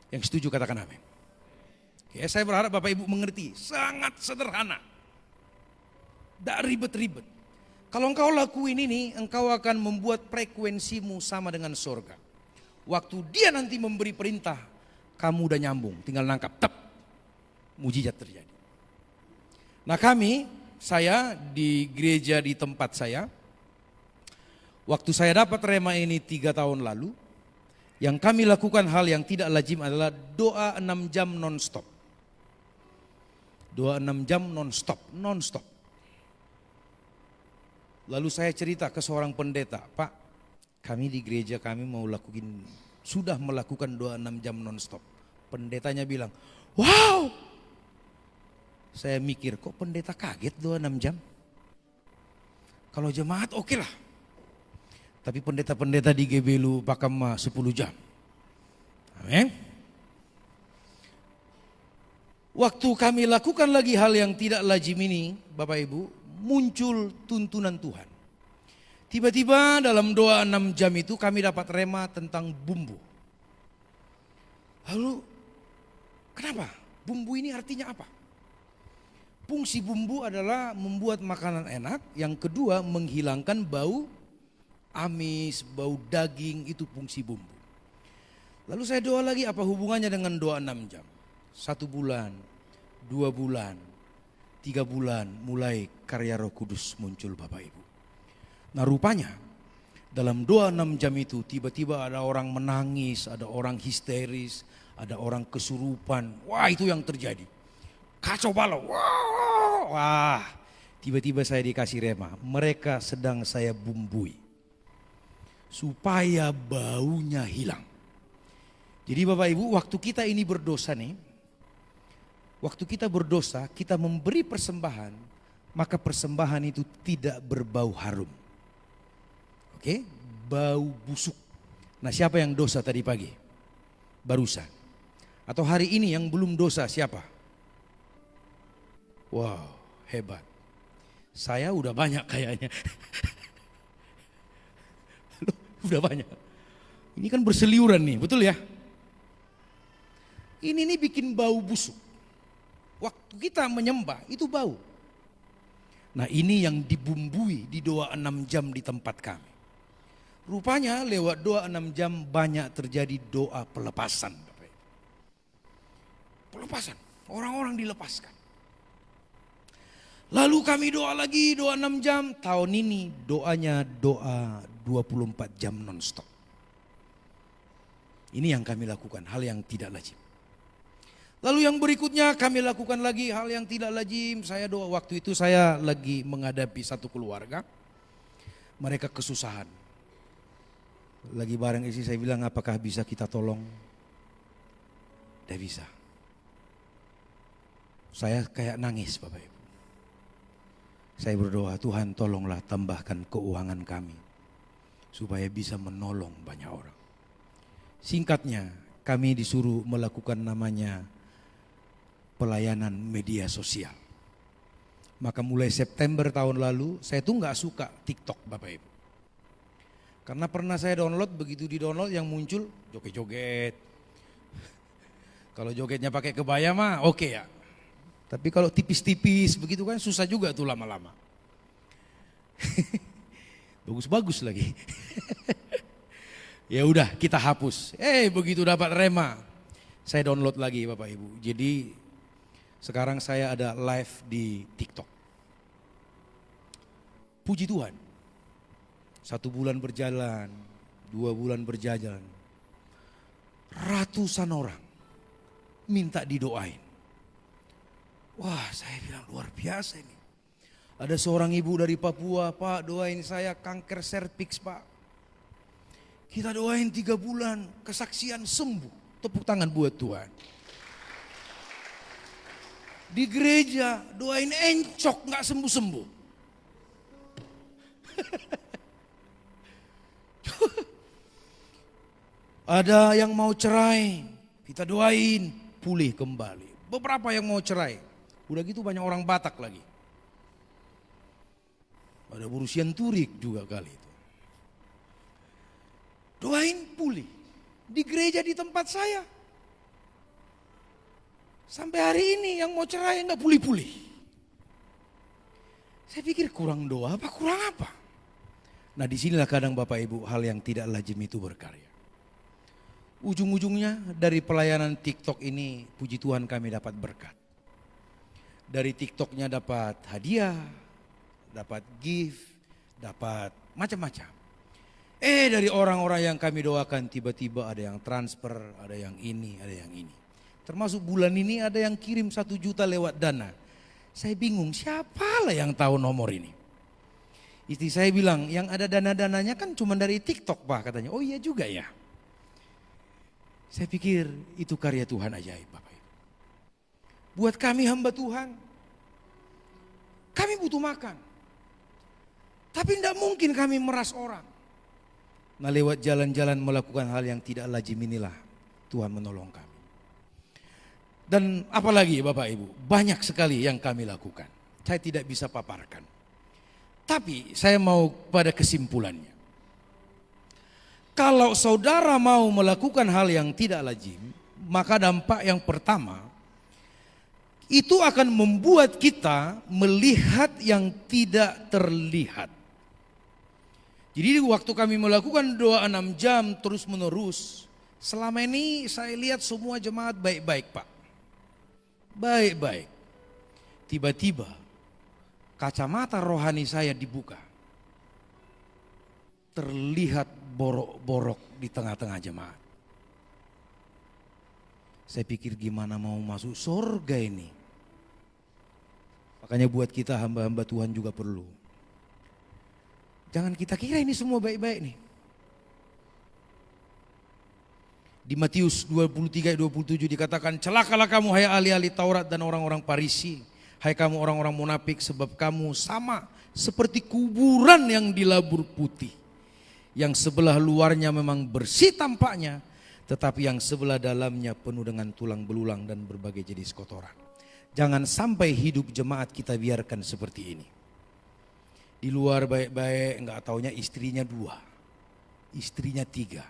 Yang setuju katakan amin. Oke, saya berharap Bapak Ibu mengerti. Sangat sederhana. Tidak ribet-ribet. Kalau engkau lakuin ini, engkau akan membuat frekuensimu sama dengan surga. Waktu dia nanti memberi perintah, kamu udah nyambung, tinggal nangkap, tep, mujizat terjadi. Nah saya di gereja di tempat saya, waktu saya dapat rema ini 3 tahun lalu, yang kami lakukan hal yang tidak lazim adalah doa 6 jam non-stop. Doa 6 jam non-stop. Lalu saya cerita ke seorang pendeta, Pak, kami di gereja kami sudah melakukan doa 6 jam non-stop. Pendetanya bilang, wow. Saya mikir, kok pendeta kaget doa 6 jam? Kalau jemaat oke lah. Tapi pendeta-pendeta di GBLU Pakam 10 jam. Amin. Waktu kami lakukan lagi hal yang tidak lazim ini, Bapak Ibu, muncul tuntunan Tuhan. Tiba-tiba dalam doa 6 jam itu kami dapat rema tentang bumbu. Lalu kenapa? Bumbu ini artinya apa? Fungsi bumbu adalah membuat makanan enak. Yang kedua menghilangkan bau amis, bau daging, itu fungsi bumbu. Lalu saya doa lagi, apa hubungannya dengan doa 6 jam? 1 bulan, 2 bulan, 3 bulan mulai karya Roh Kudus muncul Bapak Ibu. Nah rupanya dalam doa 6 jam itu tiba-tiba ada orang menangis, ada orang histeris, ada orang kesurupan. Wah itu yang terjadi. Kacau balau. Wah. Tiba-tiba saya dikasih rema. Mereka sedang saya bumbui. Supaya baunya hilang. Jadi Bapak Ibu waktu kita ini berdosa nih. Waktu kita berdosa kita memberi persembahan. Maka persembahan itu tidak berbau harum. Oke, bau busuk. Nah siapa yang dosa tadi pagi? Barusan. Atau hari ini yang belum dosa siapa? Wow, hebat. Saya udah banyak kayaknya. Loh, udah banyak. Ini kan berseliuran nih, betul ya? Ini nih bikin bau busuk. Waktu kita menyembah itu bau. Nah ini yang dibumbui di doa 6 jam di tempat kami. Rupanya lewat doa 6 jam banyak terjadi doa pelepasan. Pelepasan, orang-orang dilepaskan. Lalu kami doa lagi, doa 6 jam. Tahun ini doanya doa 24 jam nonstop. Ini yang kami lakukan, hal yang tidak lazim. Lalu yang berikutnya kami lakukan lagi hal yang tidak lazim. Saya doa, waktu itu saya lagi menghadapi satu keluarga. Mereka kesusahan. Lagi bareng istri, saya bilang apakah bisa kita tolong? Tidak bisa. Saya kayak nangis Bapak Ibu. Saya berdoa, Tuhan tolonglah tambahkan keuangan kami supaya bisa menolong banyak orang. Singkatnya, kami disuruh melakukan namanya pelayanan media sosial. Maka mulai September tahun lalu, saya tuh nggak suka TikTok Bapak Ibu. Karena pernah saya download, begitu di download yang muncul joget-joget. Kalau jogetnya pakai kebaya mah oke ya. Tapi kalau tipis-tipis begitu kan susah juga tuh lama-lama. Bagus-bagus lagi. Ya udah kita hapus. Begitu dapat rema, saya download lagi Bapak Ibu. Jadi sekarang saya ada live di TikTok. Puji Tuhan. 1 bulan berjalan, 2 bulan berjalan. Ratusan orang minta didoain. Wah, saya bilang luar biasa ini. Ada seorang ibu dari Papua, Pak doain saya kanker serviks Pak. Kita doain 3 bulan, kesaksian sembuh. Tepuk tangan buat Tuhan. Di gereja doain encok gak sembuh-sembuh. Ada yang mau cerai, kita doain pulih kembali. Beberapa yang mau cerai, udah gitu banyak orang Batak lagi. Ada Burusian Turik juga kali itu. Doain pulih. Di gereja di tempat saya. Sampai hari ini yang mau cerai nggak pulih-pulih. Saya pikir kurang doa apa kurang apa. Nah disinilah kadang Bapak Ibu hal yang tidak lazim itu berkarya. Ujung-ujungnya dari pelayanan TikTok ini puji Tuhan kami dapat berkat. Dari TikToknya dapat hadiah, dapat gift, dapat macam-macam. Dari orang-orang yang kami doakan tiba-tiba ada yang transfer, ada yang ini, ada yang ini. Termasuk bulan ini ada yang kirim 1 juta lewat Dana. Saya bingung siapalah yang tahu nomor ini. Istri saya bilang yang ada dana-dananya kan cuma dari TikTok Pak katanya. Oh iya juga ya. Saya pikir itu karya Tuhan ajaib Bapak Ibu. Buat kami hamba Tuhan, kami butuh makan. Tapi tidak mungkin kami meras orang. Nah lewat jalan-jalan melakukan hal yang tidak lazim inilah Tuhan menolong kami. Dan apalagi Bapak Ibu, banyak sekali yang kami lakukan. Saya tidak bisa paparkan. Tapi saya mau pada kesimpulannya. Kalau saudara mau melakukan hal yang tidak lazim, maka dampak yang pertama, itu akan membuat kita melihat yang tidak terlihat. Jadi waktu kami melakukan doa 6 jam terus menerus, selama ini saya lihat semua jemaat baik-baik Pak. Baik-baik. Tiba-tiba kacamata rohani saya dibuka. Terlihat borok-borok di tengah-tengah jemaat. Saya pikir gimana mau masuk surga ini. Makanya buat kita hamba-hamba Tuhan juga perlu. Jangan kita kira ini semua baik-baik nih. Di Matius 23-27 dikatakan, celakalah kamu hai ahli-ahli Taurat dan orang-orang Farisi. Hai kamu orang-orang munafik, sebab kamu sama seperti kuburan yang dilabur putih. Yang sebelah luarnya memang bersih tampaknya, tetapi yang sebelah dalamnya penuh dengan tulang belulang dan berbagai jenis kotoran. Jangan sampai hidup jemaat kita biarkan seperti ini. Di luar baik-baik, enggak taunya istrinya 2, istrinya 3.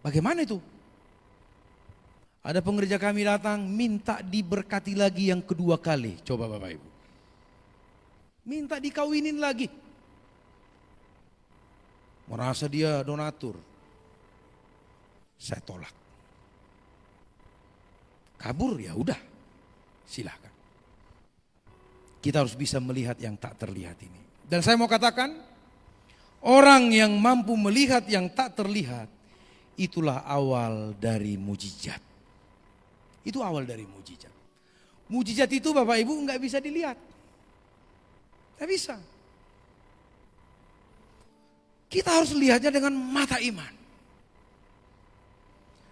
Bagaimana itu? Ada pengerja kami datang minta diberkati lagi yang kedua kali. Coba Bapak Ibu. Minta dikawinin lagi. Merasa dia donatur. Saya tolak. Kabur ya udah. Silakan. Kita harus bisa melihat yang tak terlihat ini. Dan saya mau katakan, orang yang mampu melihat yang tak terlihat, itulah awal dari mujizat. Itu awal dari mujizat. Mujizat itu Bapak Ibu nggak bisa dilihat. Nggak bisa. Kita harus lihatnya dengan mata iman.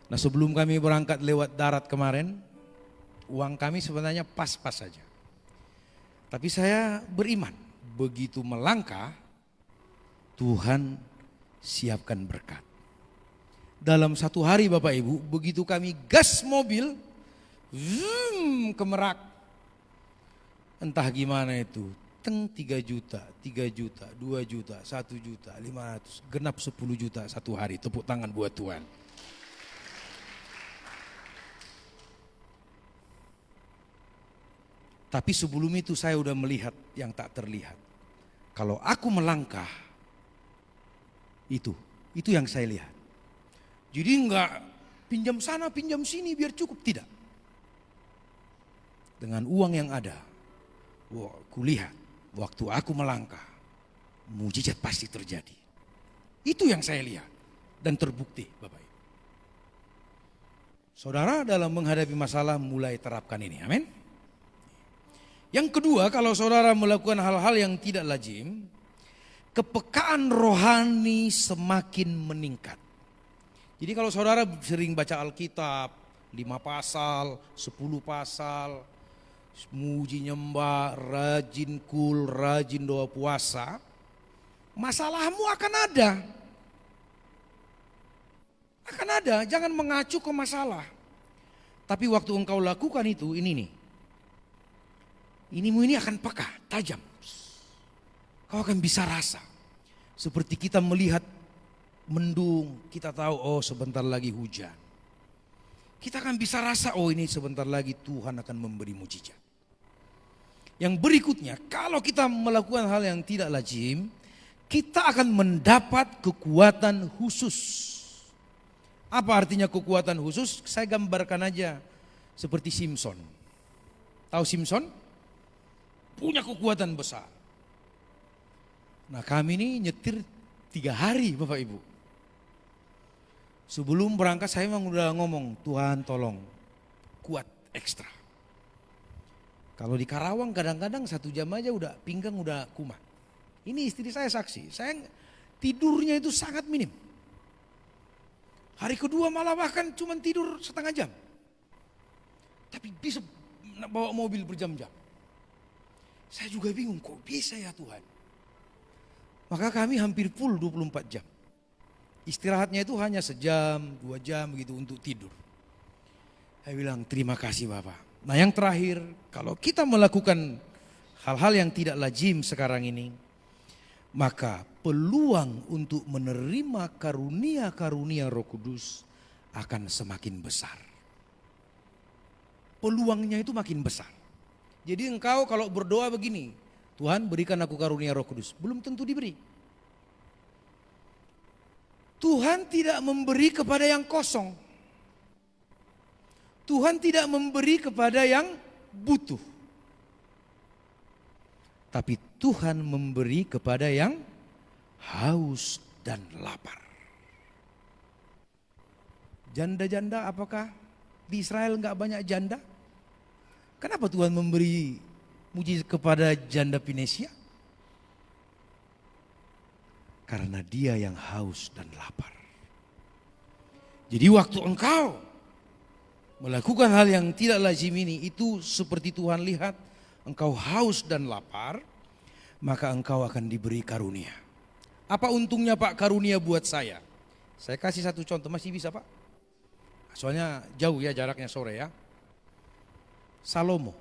Nah, sebelum kami berangkat lewat darat kemarin, uang kami sebenarnya pas-pas saja. Tapi saya beriman, begitu melangkah, Tuhan siapkan berkat. Dalam 1 hari Bapak Ibu, begitu kami gas mobil, zoom ke Merak. Entah gimana itu, 3 juta, 3 juta, 2 juta, 1 juta, 500, genap 10 juta 1 hari. Tepuk tangan buat Tuhan. Tapi sebelum itu saya udah melihat yang tak terlihat. Kalau aku melangkah, itu yang saya lihat. Jadi enggak pinjam sana, pinjam sini biar cukup, tidak. Dengan uang yang ada, kulihat waktu aku melangkah, mujizat pasti terjadi. Itu yang saya lihat dan terbukti Bapak Ibu. Saudara dalam menghadapi masalah mulai terapkan ini, amin. Yang kedua, kalau saudara melakukan hal-hal yang tidak lazim, kepekaan rohani semakin meningkat. Jadi kalau saudara sering baca Alkitab, 5 pasal, 10 pasal, muji nyembah, rajin rajin doa puasa, masalahmu akan ada. Akan ada, jangan mengacu ke masalah. Tapi waktu engkau lakukan itu, ini nih. Inimu ini akan peka, tajam. Kau akan bisa rasa. Seperti kita melihat mendung, kita tahu oh sebentar lagi hujan. Kita akan bisa rasa oh ini sebentar lagi Tuhan akan memberi mujizat. Yang berikutnya, kalau kita melakukan hal yang tidak lazim, kita akan mendapat kekuatan khusus. Apa artinya kekuatan khusus? Saya gambarkan aja seperti Simpson. Tahu Simpson? Punya kekuatan besar. Nah kami ini nyetir 3 hari Bapak Ibu. Sebelum berangkat saya memang udah ngomong, Tuhan tolong kuat ekstra. Kalau di Karawang kadang-kadang 1 jam aja udah pinggang udah kumat. Ini istri saya saksi, saya tidurnya itu sangat minim. Hari kedua malah bahkan cuma tidur setengah jam. Tapi bisa bawa mobil berjam-jam. Saya juga bingung kok bisa ya Tuhan. Maka kami hampir full 24 jam. Istirahatnya itu hanya 1 jam, 2 jam begitu untuk tidur. Saya bilang terima kasih Bapak. Nah yang terakhir, kalau kita melakukan hal-hal yang tidak lazim sekarang ini, maka peluang untuk menerima karunia-karunia Roh Kudus akan semakin besar. Peluangnya itu makin besar. Jadi engkau kalau berdoa begini, Tuhan berikan aku karunia Roh Kudus, belum tentu diberi. Tuhan tidak memberi kepada yang kosong. Tuhan tidak memberi kepada yang butuh. Tapi Tuhan memberi kepada yang haus dan lapar. Janda-janda apakah di Israel enggak banyak janda? Kenapa Tuhan memberi mujizat kepada janda Finesia? Karena dia yang haus dan lapar. Jadi waktu engkau melakukan hal yang tidak lazim ini, itu seperti Tuhan lihat engkau haus dan lapar, maka engkau akan diberi karunia. Apa untungnya Pak karunia buat saya? Saya kasih satu contoh, masih bisa Pak? Soalnya jauh ya jaraknya sore ya. Salomo.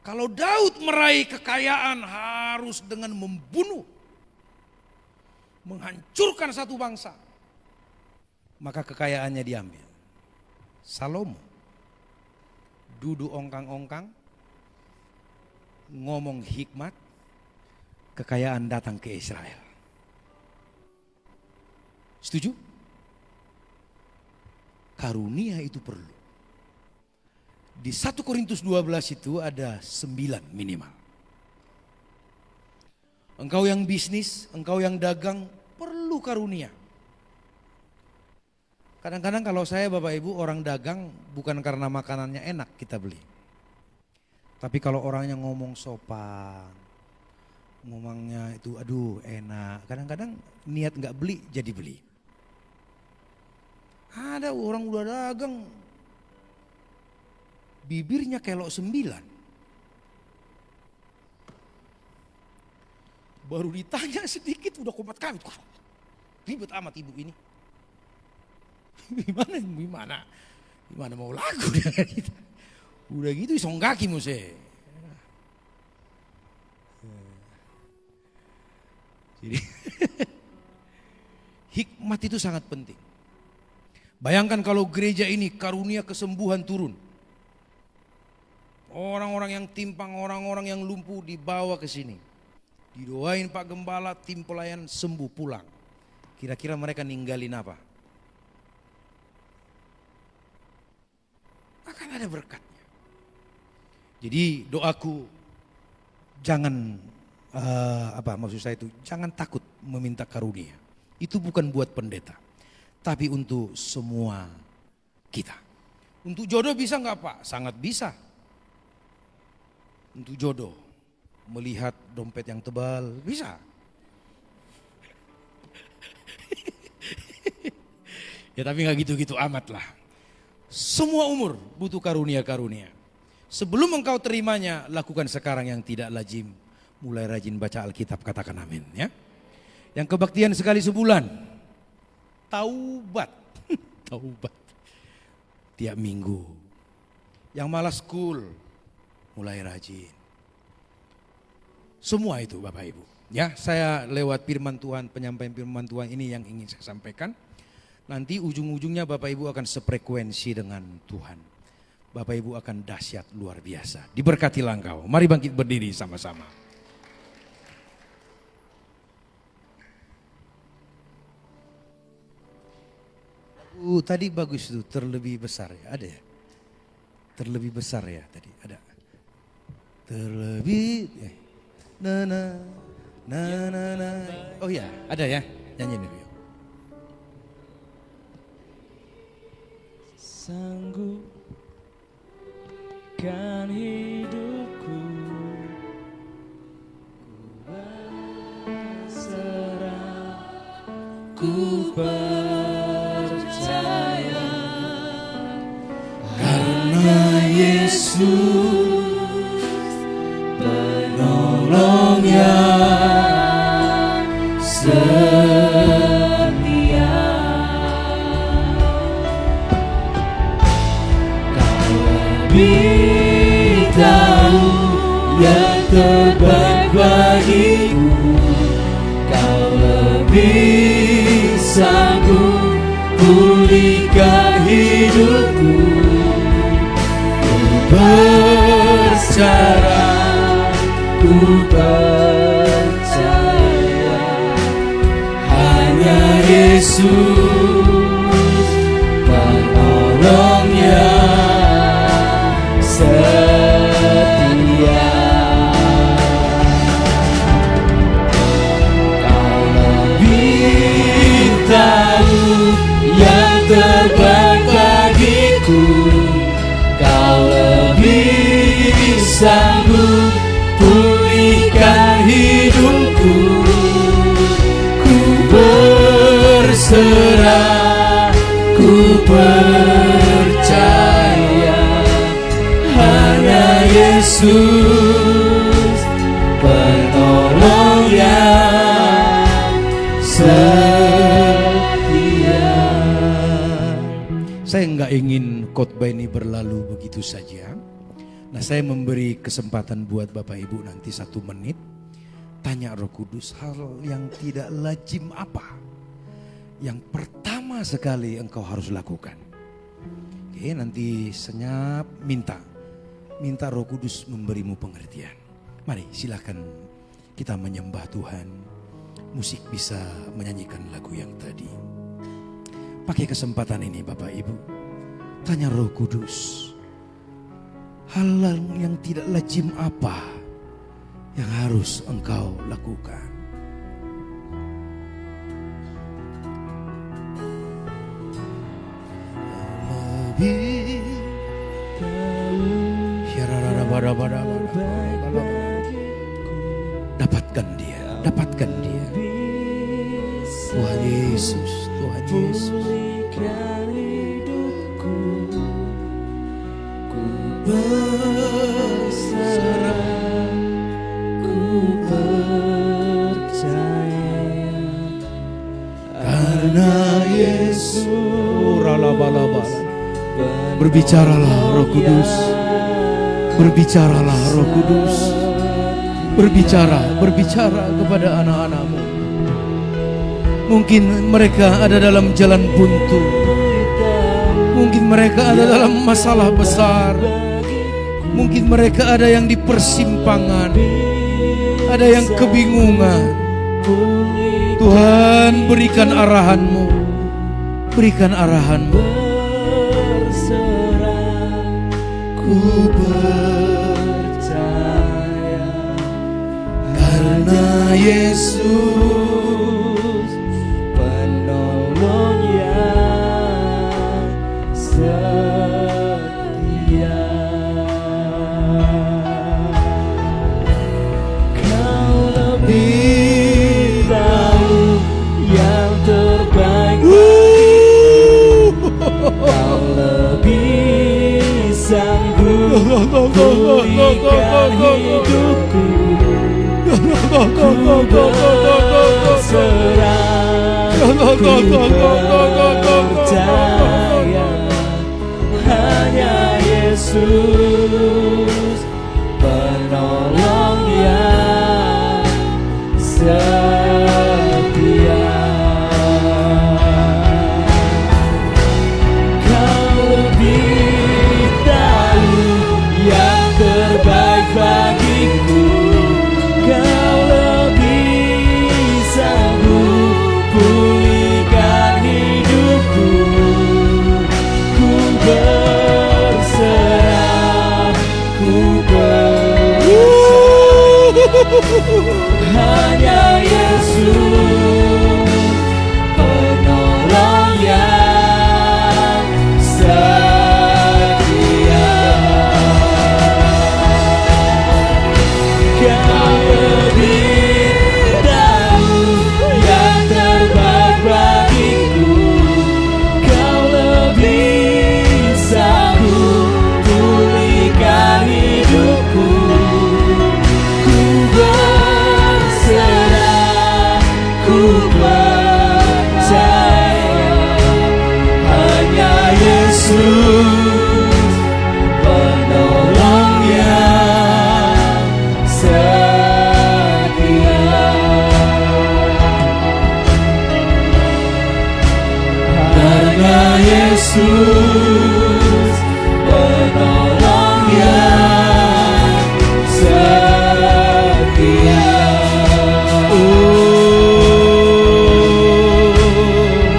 Kalau Daud meraih kekayaan harus dengan membunuh, menghancurkan satu bangsa, maka kekayaannya diambil. Salomo duduk ongkang-ongkang, ngomong hikmat, kekayaan datang ke Israel. Setuju? Karunia itu perlu. Di 1 Korintus 12 itu ada 9 minimal. Engkau yang bisnis, engkau yang dagang, perlu karunia. Kadang-kadang kalau saya Bapak Ibu orang dagang bukan karena makanannya enak kita beli. Tapi kalau orangnya ngomong sopan, ngomongnya itu aduh enak, kadang-kadang niat nggak beli jadi beli. Ada orang udah dagang, bibirnya kelok 9. Baru ditanya sedikit udah komat kami. Ribet amat ibu ini. Gimana mau laku dengan kita. Udah gitu isong kaki muse. Jadi hikmat itu sangat penting. Bayangkan kalau gereja ini karunia kesembuhan turun. Orang-orang yang timpang, orang-orang yang lumpuh dibawa ke sini. Didoain Pak Gembala, tim pelayan sembuh pulang. Kira-kira mereka ninggalin apa? Akan ada berkatnya. Jadi doaku jangan maksud saya itu jangan takut meminta karunia. Itu bukan buat pendeta, tapi untuk semua kita. Untuk jodoh bisa nggak Pak? Sangat bisa. Untuk jodoh, melihat dompet yang tebal bisa. Ya tapi nggak gitu-gitu amat lah. Semua umur butuh karunia-karunia. Sebelum engkau terimanya, lakukan sekarang yang tidak lazim. Mulai rajin baca Alkitab, katakan amin ya. Yang kebaktian sekali sebulan. Taubat. Taubat. Tiap minggu. Yang malas school, mulai rajin. Semua itu Bapak Ibu. Ya, saya lewat firman Tuhan, penyampaian firman Tuhan ini yang ingin saya sampaikan. Nanti ujung-ujungnya Bapak Ibu akan sefrekuensi dengan Tuhan. Bapak Ibu akan dahsyat luar biasa. Diberkatilah engkau. Mari bangkit berdiri sama-sama. Tadi bagus tuh, terlebih besar ya, ada ya? Terlebih besar ya tadi, ada. Terlebih, oh ya, ada ya, nyanyiin dulu. Sanggupkan hidupku, ku berserah, ku percaya, karena Yesus penolong yang setia. Lebih tahu yang terbaik bagiku, kau lebih sanggup pulihkan hidupku. Ku berserah, ku percaya, hanya Yesus penolongnya setia. Kau lebih tahu yang terbaik bagiku, kau lebih sanggup pulihkan hidupku. Ku berserah, ku percaya, hanya Yesus penolong yang setia. Saya nggak ingin khotbah ini berlalu begitu saja. Nah, saya memberi kesempatan buat Bapak Ibu nanti 1 menit. Tanya Roh Kudus, hal yang tidak lazim apa yang pertama sekali engkau harus lakukan. Oke, nanti senyap minta Roh Kudus memberimu pengertian. Mari silakan kita menyembah Tuhan. Musik bisa menyanyikan lagu yang tadi. Pakai kesempatan ini Bapak Ibu, tanya Roh Kudus, hal yang tidak lazim apa yang harus engkau lakukan. Lebih dapatkan dia, dapatkan dia. Tuhan Yesus, Tuhan Yesus. Ku berserah, ku percaya, karena Yesus. Berbicaralah Roh Kudus, berbicaralah Roh Kudus, berbicara kepada anak-anakmu. Mungkin mereka ada dalam jalan buntu, mungkin mereka ada dalam masalah besar, mungkin mereka ada yang di persimpangan, ada yang kebingungan. Tuhan, berikan arahan-Mu, berikan arahan-Mu. ku percaya, karena Yesus penolong yang setia. Kau lebih tahu yang terbaik bagiku, Kau lebih sanggup pulihkan hidupku. Ku berserah, ku percaya, hanya Yesus penolong yang setia. Kau lebih tahu yang terbaik bagiku, Kau lebih sanggup pulihkan hidupku. Ku berserah, ku percaya, hanya Yesus penolong yang setia. Kau lebih tahu yang terbaik bagiku, Kau lebih sanggup pulihkan hidupku. Ku berserah, ku percaya, hanya Yesus penolong yang setia. Karena Yesus penolong yang setia.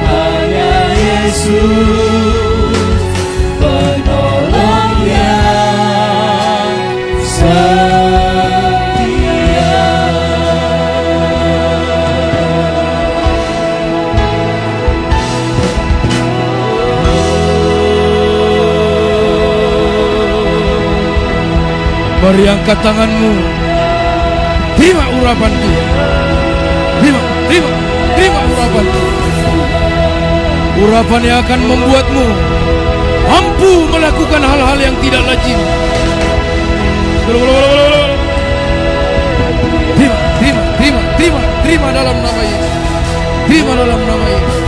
Hanya Yesus penolong yang setia. Mari angkat tanganmu, terima urapan Tuhan. Terima urapan Tuhan. Urapan yang akan membuatmu mampu melakukan hal-hal yang tidak lazim. Terima dalam nama Yesus. Terima dalam nama Yesus.